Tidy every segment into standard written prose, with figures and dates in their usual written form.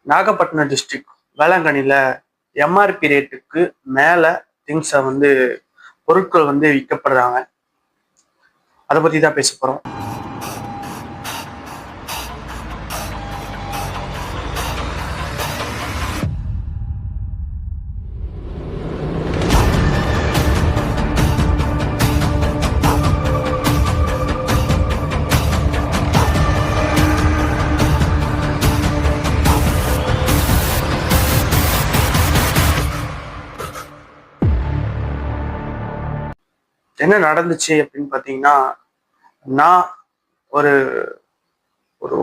Nagapattinam district வேளாங்கண்ணியில் MRP ரேட்டுக்கு மேலே திங்ஸை பொருட்கள் விற்கப்படுறாங்க. அதை பற்றி தான் பேச போகிறோம். என்ன நடந்துச்சு அப்படின்னு பார்த்தீங்கன்னா, நான் ஒரு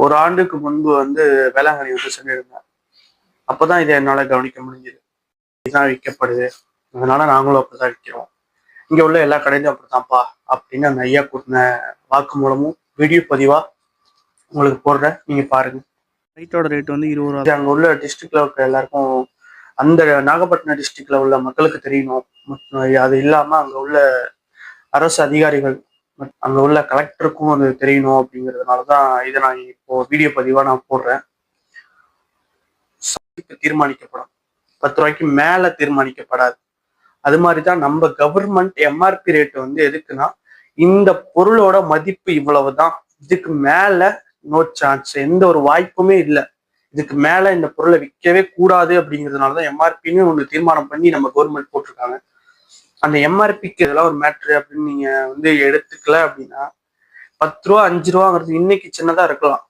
ஒரு ஆண்டுக்கு முன்பு வேளாங்கண்ணி சென்றிருந்தேன். அப்போதான் இதை என்னால் கவனிக்க முடிஞ்சது. இதுதான் விற்கப்படுது, அதனால நாங்களும் அப்படிதான் விற்கிறோம், இங்கே உள்ள எல்லா கடையிலும் அப்படித்தான்ப்பா அப்படின்னு அந்த ஐயா கூட்டின வாக்கு மூலமும் வீடியோ பதிவாக உங்களுக்கு போடுறேன், நீங்கள் பாருங்க. ரைட்டோட ரேட் 20 ரூபா. அங்கே உள்ள டிஸ்ட்ரிக்ட்ல இருக்க எல்லாருக்கும், அந்த நாகப்பட்டினம் டிஸ்ட்ரிக்ட்ல உள்ள மக்களுக்கு தெரியணும். அது இல்லாமல் அங்கே உள்ள அரசு அதிகாரிகள், அங்க உள்ள கலெக்டருக்கும் அது தெரியணும் அப்படிங்கிறதுனாலதான் இதை நான் இப்போ வீடியோ பதிவா நான் போடுறேன். தீர்மானிக்கப்படும், 10 ரூபாய்க்கு மேல தீர்மானிக்கப்படாது. அது மாதிரிதான் நம்ம கவர்மெண்ட் எம்ஆர்பி ரேட் எதுக்குன்னா, இந்த பொருளோட மதிப்பு இவ்வளவுதான், இதுக்கு மேல நோ சான்ஸ், எந்த ஒரு வாய்ப்புமே இல்லை, இதுக்கு மேல இந்த பொருளை விற்கவே கூடாது அப்படிங்கிறதுனாலதான் எம்ஆர்பின்னு ஒன்று தீர்மானம் பண்ணி நம்ம கவர்மெண்ட் போட்டிருக்காங்க. அந்த எம்ஆர்பிக்கு இதெல்லாம் ஒரு மேட்ரு அப்படின்னு நீங்க எடுத்துக்கல அப்படின்னா, 10 ரூபா 5 ரூபாங்கிறது இன்னைக்கு சின்னதா இருக்கலாம்,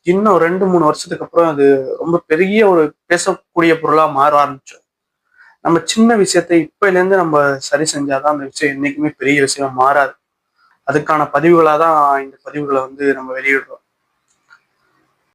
இன்னும் 2-3 வருஷத்துக்கு அப்புறம் அது ரொம்ப பெரிய ஒரு பேசக்கூடிய பொருளா மாற ஆரம்பிச்சோம். நம்ம சின்ன விஷயத்தை இப்பையில இருந்து நம்ம சரி செஞ்சாதான் அந்த விஷயம் என்னைக்குமே பெரிய விஷயம் மாறாது. அதுக்கான பதிவுகளாக தான் இந்த பதிவுகளை நம்ம வெளியிடுறோம்.